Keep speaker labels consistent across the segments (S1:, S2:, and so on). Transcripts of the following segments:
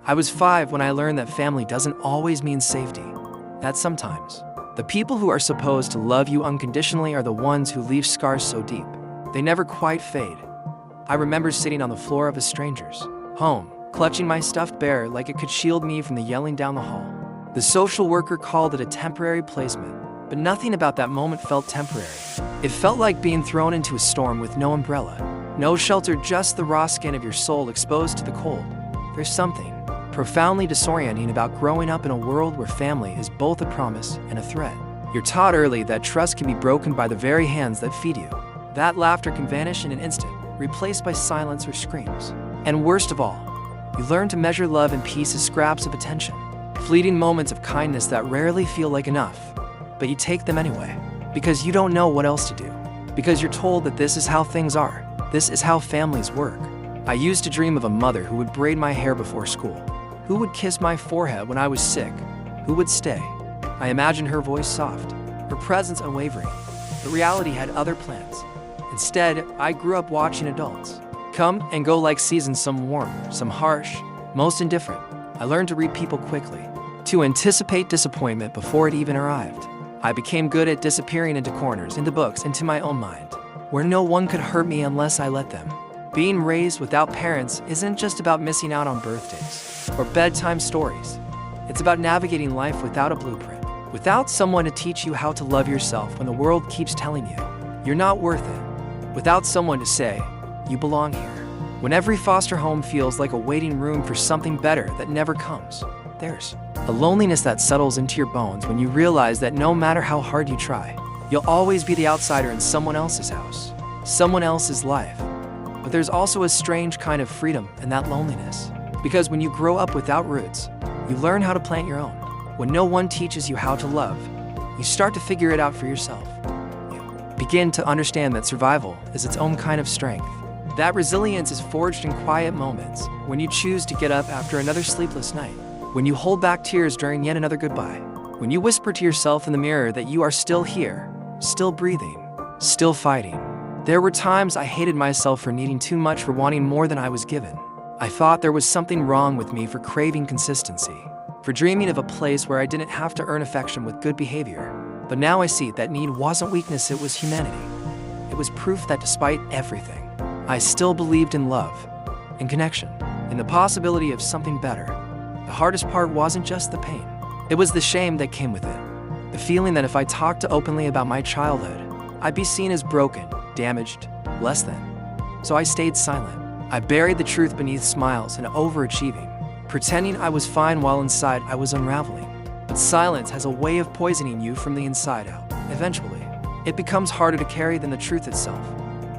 S1: I was 5 when I learned that family doesn't always mean safety. That sometimes, the people who are supposed to love you unconditionally are the ones who leave scars so deep, they never quite fade. I remember sitting on the floor of a stranger's home, clutching my stuffed bear like it could shield me from the yelling down the hall. The social worker called it a temporary placement, but nothing about that moment felt temporary. It felt like being thrown into a storm with no umbrella, no shelter, just the raw skin of your soul exposed to the cold. There's something profoundly disorienting about growing up in a world where family is both a promise and a threat. You're taught early that trust can be broken by the very hands that feed you. That laughter can vanish in an instant, replaced by silence or screams. And worst of all, you learn to measure love and peace as scraps of attention, fleeting moments of kindness that rarely feel like enough, but you take them anyway, because you don't know what else to do, because you're told that this is how things are, this is how families work. I used to dream of a mother who would braid my hair before school, who would kiss my forehead when I was sick, who would stay. I imagined her voice soft, her presence unwavering, but reality had other plans. Instead, I grew up watching adults come and go like seasons, some warm, some harsh, most indifferent. I learned to read people quickly, to anticipate disappointment before it even arrived. I became good at disappearing into corners, into books, into my own mind, where no one could hurt me unless I let them. Being raised without parents isn't just about missing out on birthdays or bedtime stories. It's about navigating life without a blueprint, without someone to teach you how to love yourself when the world keeps telling you you're not worth it, without someone to say, you belong here. When every foster home feels like a waiting room for something better that never comes, there's a loneliness that settles into your bones when you realize that no matter how hard you try, you'll always be the outsider in someone else's house, someone else's life. But there's also a strange kind of freedom in that loneliness, because when you grow up without roots, you learn how to plant your own. When no one teaches you how to love, you start to figure it out for yourself. You begin to understand that survival is its own kind of strength. That resilience is forged in quiet moments, when you choose to get up after another sleepless night, when you hold back tears during yet another goodbye, when you whisper to yourself in the mirror that you are still here, still breathing, still fighting. There were times I hated myself for needing too much, for wanting more than I was given. I thought there was something wrong with me for craving consistency, for dreaming of a place where I didn't have to earn affection with good behavior. But now I see that need wasn't weakness, it was humanity. It was proof that despite everything, I still believed in love, in connection, in the possibility of something better. The hardest part wasn't just the pain. It was the shame that came with it. The feeling that if I talked openly about my childhood, I'd be seen as broken, damaged, less than. So I stayed silent. I buried the truth beneath smiles and overachieving, pretending I was fine while inside I was unraveling. But silence has a way of poisoning you from the inside out. Eventually, it becomes harder to carry than the truth itself.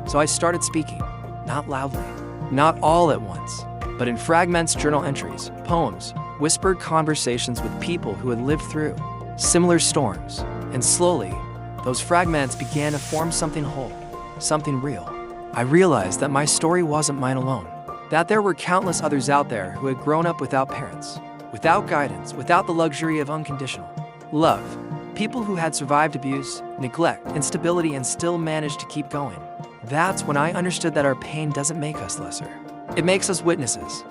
S1: So I started speaking. Not loudly, not all at once, but in fragments, journal entries, poems, whispered conversations with people who had lived through similar storms. And slowly, those fragments began to form something whole, something real. I realized that my story wasn't mine alone, that there were countless others out there who had grown up without parents, without guidance, without the luxury of unconditional love, people who had survived abuse, neglect, instability, and still managed to keep going. That's when I understood that our pain doesn't make us lesser. It makes us witnesses.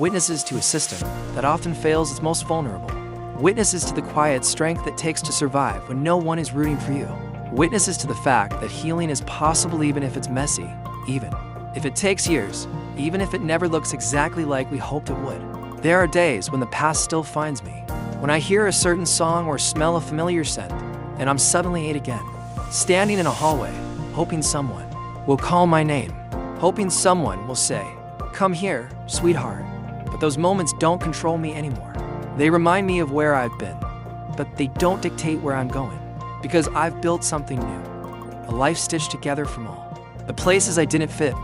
S1: Witnesses to a system that often fails its most vulnerable. Witnesses to the quiet strength it takes to survive when no one is rooting for you. Witnesses to the fact that healing is possible even if it's messy, even if it takes years, even if it never looks exactly like we hoped it would. There are days when the past still finds me, when I hear a certain song or smell a familiar scent, and I'm suddenly 8 again, standing in a hallway, hoping someone will call my name, hoping someone will say, "Come here, sweetheart." But those moments don't control me anymore. They remind me of where I've been, but they don't dictate where I'm going, because I've built something new, a life stitched together from all the places I didn't fit,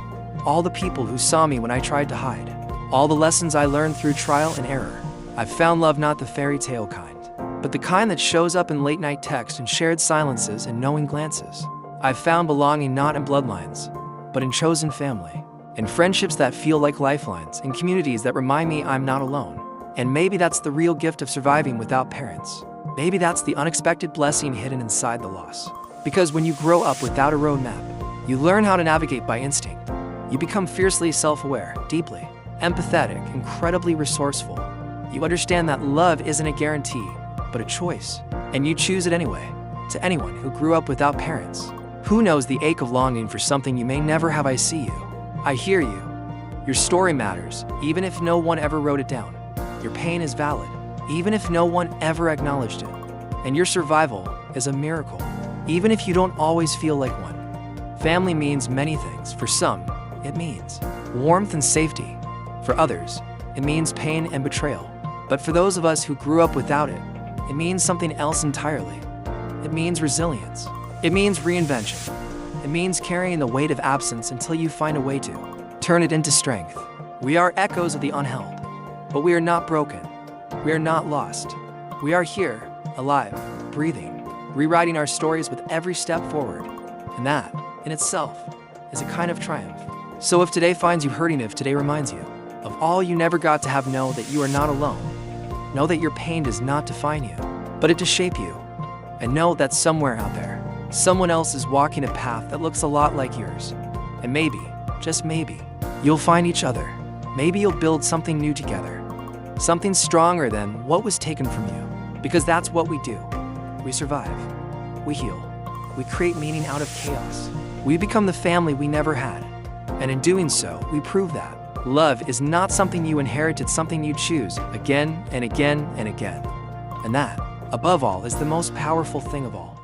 S1: all the people who saw me when I tried to hide, all the lessons I learned through trial and error. I've found love, not the fairy tale kind, but the kind that shows up in late night text and shared silences and knowing glances. I've found belonging not in bloodlines, but in chosen family, in friendships that feel like lifelines, in communities that remind me I'm not alone. And maybe that's the real gift of surviving without parents. Maybe that's the unexpected blessing hidden inside the loss. Because when you grow up without a roadmap, you learn how to navigate by instinct. You become fiercely self-aware, deeply empathetic, incredibly resourceful. You understand that love isn't a guarantee, but a choice, and you choose it anyway. To anyone who grew up without parents, who knows the ache of longing for something you may never have? I see you. I hear you. Your story matters, even if no one ever wrote it down. Your pain is valid, even if no one ever acknowledged it. And your survival is a miracle, even if you don't always feel like one. Family means many things. For some, it means warmth and safety. For others, it means pain and betrayal. But for those of us who grew up without it, it means something else entirely. It means resilience. It means reinvention. It means carrying the weight of absence until you find a way to turn it into strength. We are echoes of the unheld, but we are not broken. We are not lost. We are here, alive, breathing, rewriting our stories with every step forward. And that, in itself, is a kind of triumph. So if today finds you hurting, if today reminds you of all you never got to have, know that you are not alone. Know that your pain does not define you, but it to shape you. And know that somewhere out there, someone else is walking a path that looks a lot like yours. And maybe, just maybe, you'll find each other. Maybe you'll build something new together. Something stronger than what was taken from you. Because that's what we do. We survive. We heal. We create meaning out of chaos. We become the family we never had. And in doing so, we prove that love is not something you inherit, it's something you choose again and again and again. And that, above all, is the most powerful thing of all.